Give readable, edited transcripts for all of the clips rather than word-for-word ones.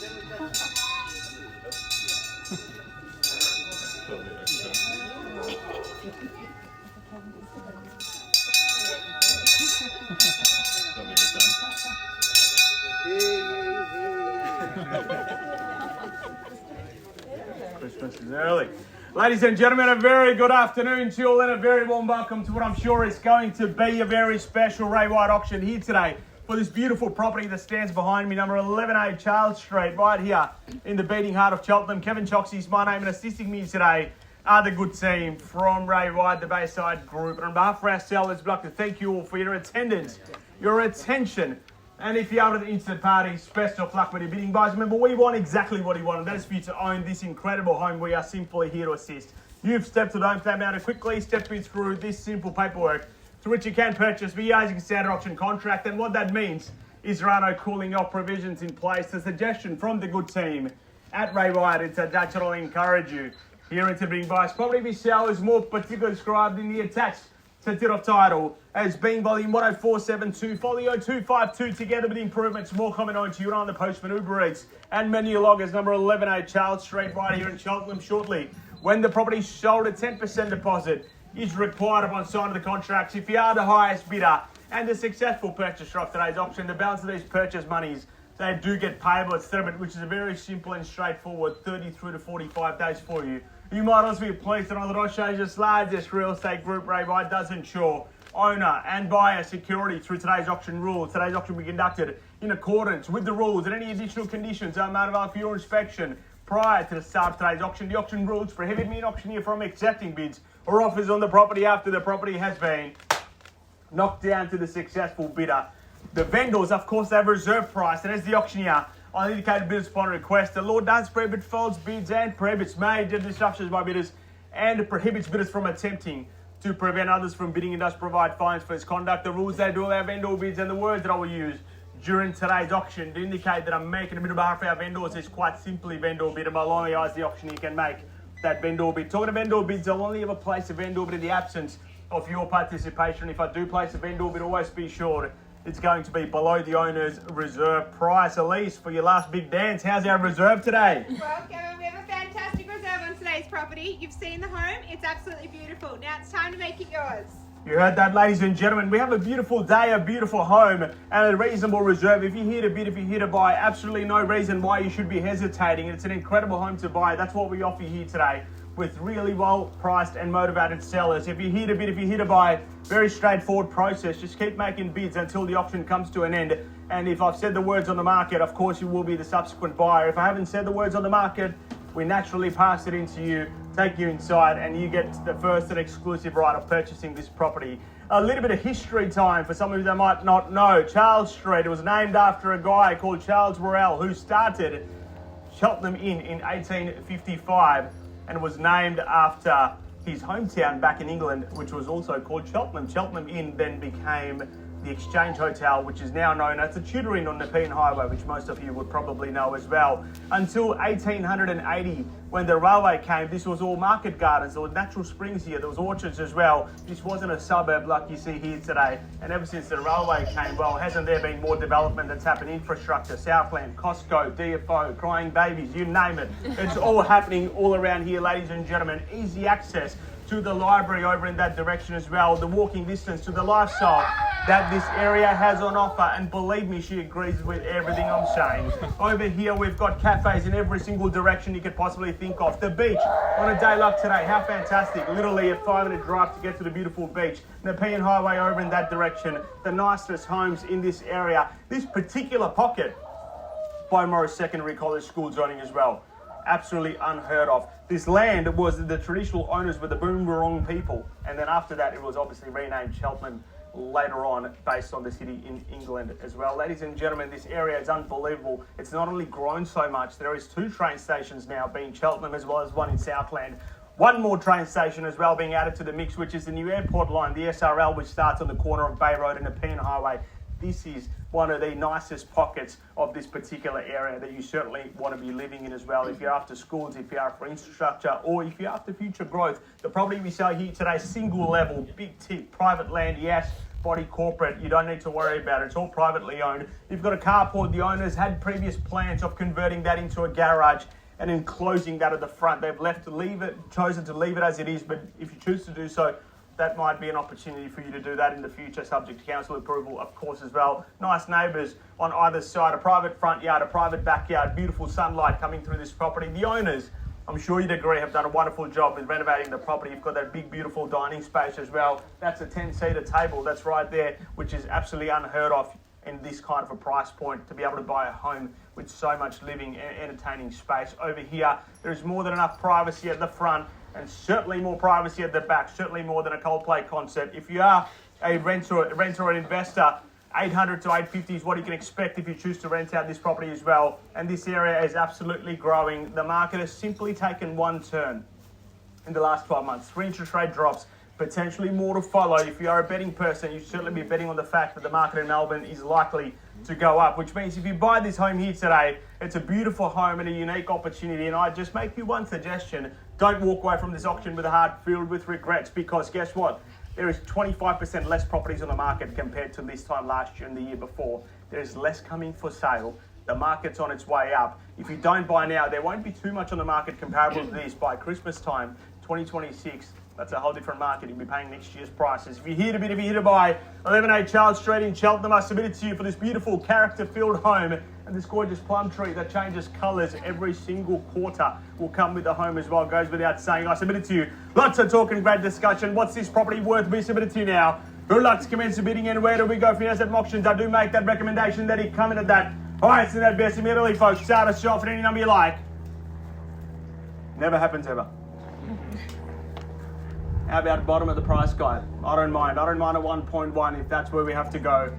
Christmas is early. Ladies and gentlemen, a very good afternoon to you all and a very warm welcome to what I'm sure is going to be a very special Ray White auction here today for this beautiful property that stands behind me, number 11A Charles Street, right here in the beating heart of Cheltenham. Kevin Chokshi is my name, and assisting me today are the good team from Ray White, the Bayside Group. And on behalf of our sellers, we'd like to thank you all for your attendance, your attention. And if you're out at the instant party, best of luck with your bidding, guys. Remember, we want exactly what you want, and that is for you to own this incredible home. We are simply here to assist. You've stepped to the home tab now to quickly step you through this simple paperwork to which you can purchase via using standard auction contract. And what that means is there are no cooling off provisions in place. The suggestion from the good team at Ray White is to naturally encourage you here into bidding, guys. Property we sell is more particularly described in the attached certificate of title as being volume 10472, folio 252, together with improvements more coming on to you on the Postman, Uber Eats and menu loggers, number 11A Charles Street, right here in Cheltenham shortly. When the property is sold, a 10% deposit is required upon sign of the contracts. If you are the highest bidder and the successful purchaser of today's auction, the balance of these purchase monies, they do get payable at settlement, which is a very simple and straightforward 30 through to 45 days for you. You might also be pleased to know that Australia's largest real estate group, Ray White, does ensure owner and buyer security through today's auction rules. Today's auction will be conducted in accordance with the rules, and any additional conditions are made available for your inspection prior to the start of today's auction. The auction rules prohibit me, an auctioneer, from accepting bids or offers on the property after the property has been knocked down to the successful bidder. The vendors, of course, they have a reserve price, and as the auctioneer, I'll indicate bidders upon request. The law does prohibit false bids and prohibits major disruptions by bidders and prohibits bidders from attempting to prevent others from bidding and does provide fines for this conduct. The rules they do allow vendor bids, and the words that I will use during today's auction to indicate that I'm making a bid on behalf of our vendors is quite simply vendor bid, and my only eyes the auctioneer can make that vendor bid. Talking to vendor bids, I'll only ever place a vendor bid in the absence of your participation. If I do place a vendor bid, always be sure it's going to be below the owner's reserve price. Elise, for your last big dance, how's our reserve today? Well, Kevin, we have a fantastic reserve on today's property. You've seen the home. It's absolutely beautiful. Now it's time to make it yours. You heard that, ladies and gentlemen. We have a beautiful day, a beautiful home, and a reasonable reserve. If you're here to bid, if you're here to buy, absolutely no reason why you should be hesitating. It's an incredible home to buy. That's what we offer here today, with really well-priced and motivated sellers. If you're here to bid, if you're here to buy, very straightforward process. Just keep making bids until the auction comes to an end. And if I've said the words on the market, of course you will be the subsequent buyer. If I haven't said the words on the market, we naturally pass it into you, take you inside, and you get the first and exclusive right of purchasing this property. A little bit of history time for some of you that might not know. Charles Street, it was named after a guy called Charles Worrell, who started Cheltenham Inn in 1855, and was named after his hometown back in England, which was also called Cheltenham. Cheltenham Inn then became the Exchange Hotel, which is now known as the Tudor Inn on the Nepean Highway, which most of you would probably know as well. Until 1880, when the railway came, this was all market gardens. There were natural springs here, there was orchards as well. This wasn't a suburb like you see here today. And ever since the railway came, well, hasn't there been more development that's happened? Infrastructure, Southland, Costco, DFO, crying babies, you name it. It's all happening all around here, ladies and gentlemen. Easy access to the library over in that direction as well, the walking distance to the lifestyle that this area has on offer, and believe me, she agrees with everything I'm saying. Over here we've got cafes in every single direction you could possibly think of. The beach on a day like today, how fantastic, literally a 5-minute drive to get to the beautiful beach. Nepean Highway over in that direction, the nicest homes in this area. This particular pocket by Morris Secondary College School zoning as well. Absolutely unheard of. This land was, the traditional owners were the Boonwurrung people, and then after that it was obviously renamed Cheltenham later on, based on the city in England as well. Ladies and gentlemen, this area is unbelievable. It's not only grown so much, there is 2 train stations now, being Cheltenham as well as one in Southland. One more train station as well being added to the mix, which is the new airport line, the SRL, which starts on the corner of Bay Road and Nepean Highway. This is one of the nicest pockets of this particular area that you certainly want to be living in as well. If you're after schools, if you're after infrastructure, or if you're after future growth, the property we sell here today, single level, big tick, private land, yes, body corporate. You don't need to worry about it. It's all privately owned. You've got a carport. The owners had previous plans of converting that into a garage and enclosing that at the front. They've chosen to leave it as it is, but if you choose to do so, that might be an opportunity for you to do that in the future, subject to council approval, of course, as well. Nice neighbours on either side, a private front yard, a private backyard, beautiful sunlight coming through this property. The owners, I'm sure you'd agree, have done a wonderful job with renovating the property. You've got that big, beautiful dining space as well. That's a 10-seater table that's right there, which is absolutely unheard of in this kind of a price point, to be able to buy a home with so much living and entertaining space. Over here, there's more than enough privacy at the front, and certainly more privacy at the back, certainly more than a Coldplay concert. If you are a renter or an investor, 800 to 850 is what you can expect if you choose to rent out this property as well. And this area is absolutely growing. The market has simply taken one turn in the last 12 months. 3 interest rate drops, potentially more to follow. If you are a betting person, you should certainly be betting on the fact that the market in Melbourne is likely to go up, which means if you buy this home here today, it's a beautiful home and a unique opportunity. And I just make you one suggestion: don't walk away from this auction with a heart filled with regrets, because guess what? There is 25% less properties on the market compared to this time last year and the year before. There's less coming for sale. The market's on its way up. If you don't buy now, there won't be too much on the market comparable to this by Christmas time, 2026. That's a whole different market. You'll be paying next year's prices. If you're here to bid, if you're here to buy, 11A Charles Street in Cheltenham, I submit it to you for this beautiful character-filled home and this gorgeous plum tree that changes colours every single quarter will come with the home as well. Goes without saying. I submit it to you. Lots of talk and great discussion. What's this property worth? We submit it to you now. Good luck to commence the bidding, and where do we go for asset auctions? I do make that recommendation that he come in at that highest and that best immediately, folks. Start us off at any number you like. Never happens ever. How about bottom of the price guide? I don't mind. I don't mind a 1.1 if that's where we have to go.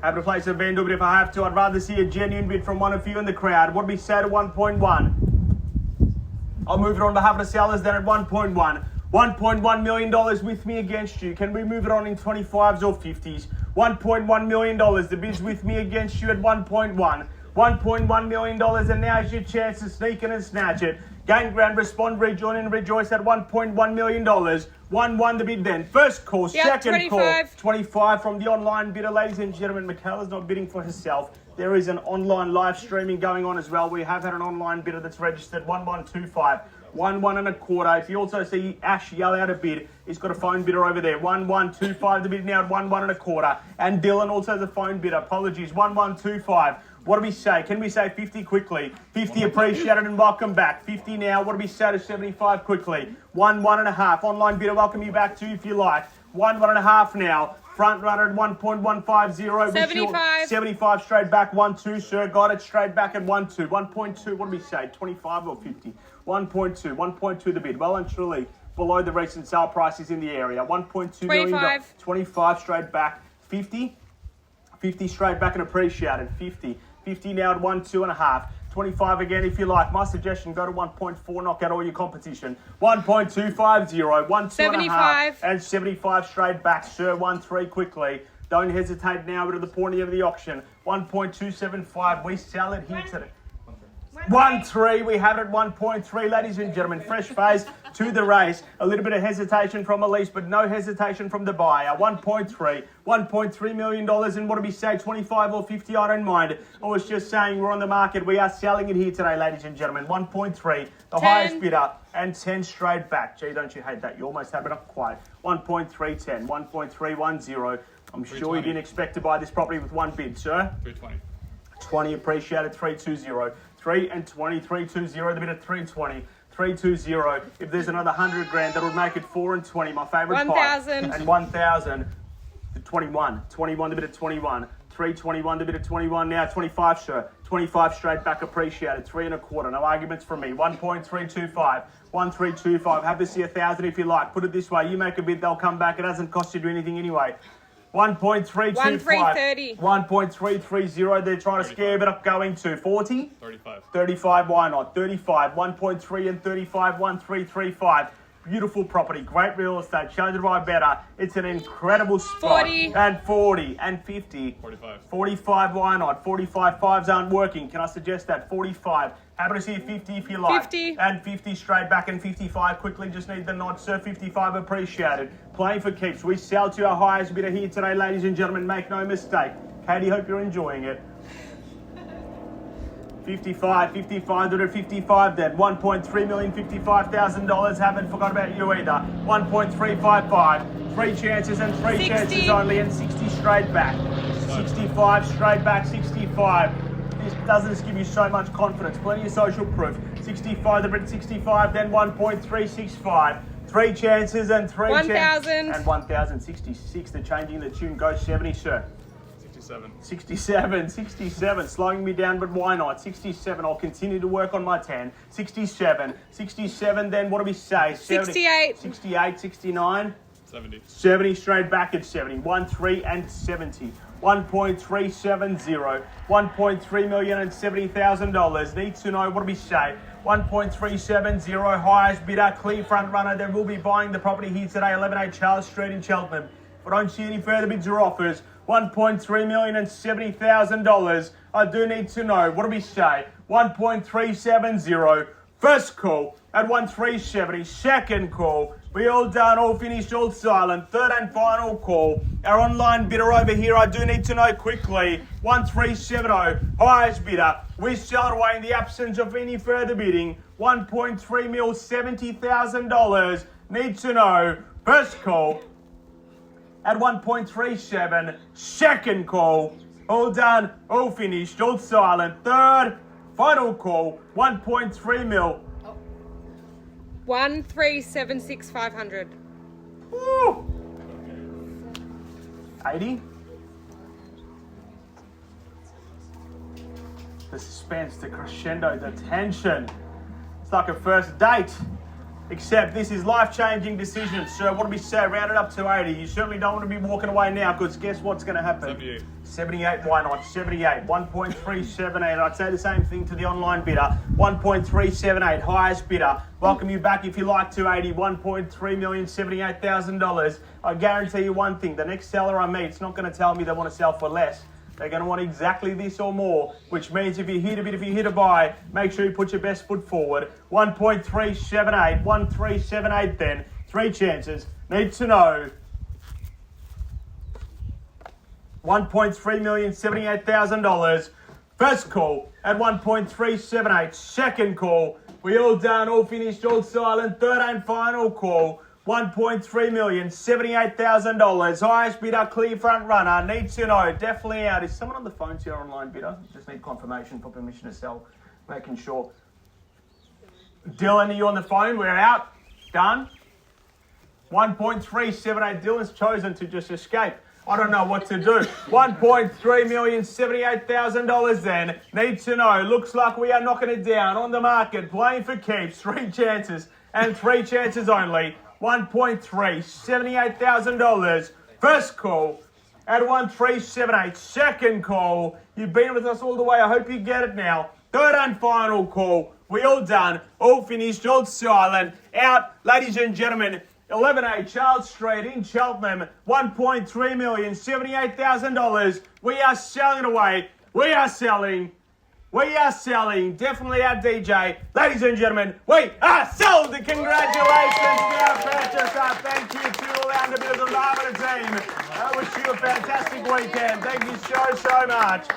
Happy to place a vendor, but if I have to, I'd rather see a genuine bid from one of you in the crowd. What do we say to 1.1? I'll move it on behalf of the sellers then at 1.1. $1.1 million with me against you. Can we move it on in 25s or 50s? $1.1 million. The bid's with me against you at 1.1. $1.1 million, and now's your chance to sneak in and snatch it. Gain ground, respond, rejoin and rejoice at $1.1 million. 1-1 the bid then. First call, second 25. call. 25 from the online bidder. Ladies and gentlemen, Michaela's not bidding for herself. There is an online live streaming going on as well. We have had an online bidder that's registered 1125. 1-1 and a quarter. If you also see Ash yell out a bid, he's got a phone bidder over there. 1125 the bid now at 1-1 and a quarter. And Dylan also has a phone bidder. Apologies. 1125. What do we say? Can we say 50 quickly? 50 appreciated and welcome back. 50 now. What do we say to 75 quickly? 1.5. Online bidder, welcome you back too if you like. 1.5 now. Front runner at 1.150. 75. 75 straight back. 1-2, sir. Got it straight back at 1-2. 1.2. What do we say? 25 or 50? 1.2. 1.2 the bid. Well and truly below the recent sale prices in the area. 1.2 million. 25. 25 straight back. 50. 50 straight back and appreciated. 50. 50 now at 1.2.5. 25 again if you like. My suggestion, go to 1.4, knock out all your competition. 1.250, 1.2.5. 75. And 75 straight back, sir. 1.3 quickly. Don't hesitate now, but at the pointy of the auction. 1.275. We sell it here today. 1.3, we have it at 1.3, ladies and gentlemen. Fresh face to the race. A little bit of hesitation from Elise, but no hesitation from the buyer. 1.3, $1.3 million, and what do we say, 25 or 50? I don't mind. I was just saying we're on the market. We are selling it here today, ladies and gentlemen. 1.3, the 10. highest bidder, and 10 straight back. Gee, don't you hate that? You almost have it up quite. 1.310, 1.310. I'm sure you didn't expect to buy this property with one bid, sir. 320. 20 appreciated, 320. 3 and 20, 320, the bid at 320. 320. If there's another 100 grand, that would make it 4 and 20. My favourite 1,000. And 1,000. 21. 21, the bid at 21. 321, the bid at 21. Now 25, sir. 25 straight back appreciated. 3 1/4. No arguments from me. 1.325. 1.325. Have to see 1,000 if you like. Put it this way. You make a bid, they'll come back. It hasn't cost you anything anyway. 1.325. 1.330. 1.330. They're trying to scare, but up going to 40. 35. 35. Why not? 35. 1.3 and 35. 1.335. beautiful property, great real estate, chosen by better. It's an incredible spot. 40. And 40 and 50. 45. 45, why not? 45 fives aren't working. Can I suggest that? 45. Happy to see 50 if you like. 50. And 50 straight back and 55 quickly. Just need the nod, sir. 55 appreciated. Playing for keeps. We sell to our highest bidder here today, ladies and gentlemen. Make no mistake. Katie, hope you're enjoying it. 55, 55, 55 then. 1.3 million, $55,000. Haven't forgot about you either. 1.355. 3 chances and 3 60. chances only, and 60 straight back. 65 straight back, 65. This doesn't just give you so much confidence. Plenty of social proof. 65, the Brit 65, then 1.365. 3 chances and 3 chances. 1,000. And 1,066. They're changing the tune. Go 70, sir. 67, slowing me down, but why not? 67, I'll continue to work on my 10. 67, then what do we say? 68. 68, 69. 70. 70 straight back at 70. 1, 3 and 70. 1.370. 1.3 million and $70,000. Need to know, what do we say? 1.370, highest bidder, clear front runner. They will be buying the property here today, 11A Charles Street in Cheltenham. If I don't see any further bids or offers, 1.3 million and $70,000. I do need to know, what do we say? 1.370. First call at 1.370. Second call. We all done, all finished, all silent. Third and final call. Our online bidder over here, I do need to know quickly. 1.370. Highest bidder. We sell it away in the absence of any further bidding. 1.3 mil, $70,000. Need to know. First call at 1.37, second call, all done, all finished, all silent. Third, final call, 1.3 mil. 1,376,500. Woo! 80. The suspense, the crescendo, the tension. It's like a first date. Except this is life-changing decisions. So what do we say? Round it up to 80. You certainly don't want to be walking away now, because guess what's going to happen? 78. 78, why not? 78, 1.378. I'd say the same thing to the online bidder. 1.378, highest bidder. Welcome you back if you like, 280, 1.3 million, $78,000. I guarantee you one thing, the next seller I meet is not going to tell me they want to sell for less. They're going to want exactly this or more, which means if you're here to bid, if you're here to buy, make sure you put your best foot forward. 1.378, 1.378 then. 3 chances. Need to know. 1.3 million, $78,000. First call at 1.378. Second call. We all done, all finished, all silent. Third and final call. 1.3 million, $78,000. Highest bidder, clear front runner. Need to know. Definitely out. Is someone on the phone to your online bidder? Just need confirmation for permission to sell. Making sure. Dylan, are you on the phone? We're out. Done. 1.378. Dylan's chosen to just escape. I don't know what to do. 1.3 million, $78,000 then. Need to know. Looks like we are knocking it down on the market. Playing for keeps. 3 chances and 3 chances only. 1.3, $78,000. First call at 1.378. Second call. You've been with us all the way. I hope you get it now. Third and final call. We all done. All finished. All silent. Out. Ladies and gentlemen, 11A Charles Street in Cheltenham. 1.3 million, $78,000. We are selling away. We are selling. We are selling. Definitely our DJ. Ladies and gentlemen, we are sold. Congratulations to our purchaser. Thank you to all our underbidders on behalf of the team. I wish you a fantastic weekend. Thank you so much.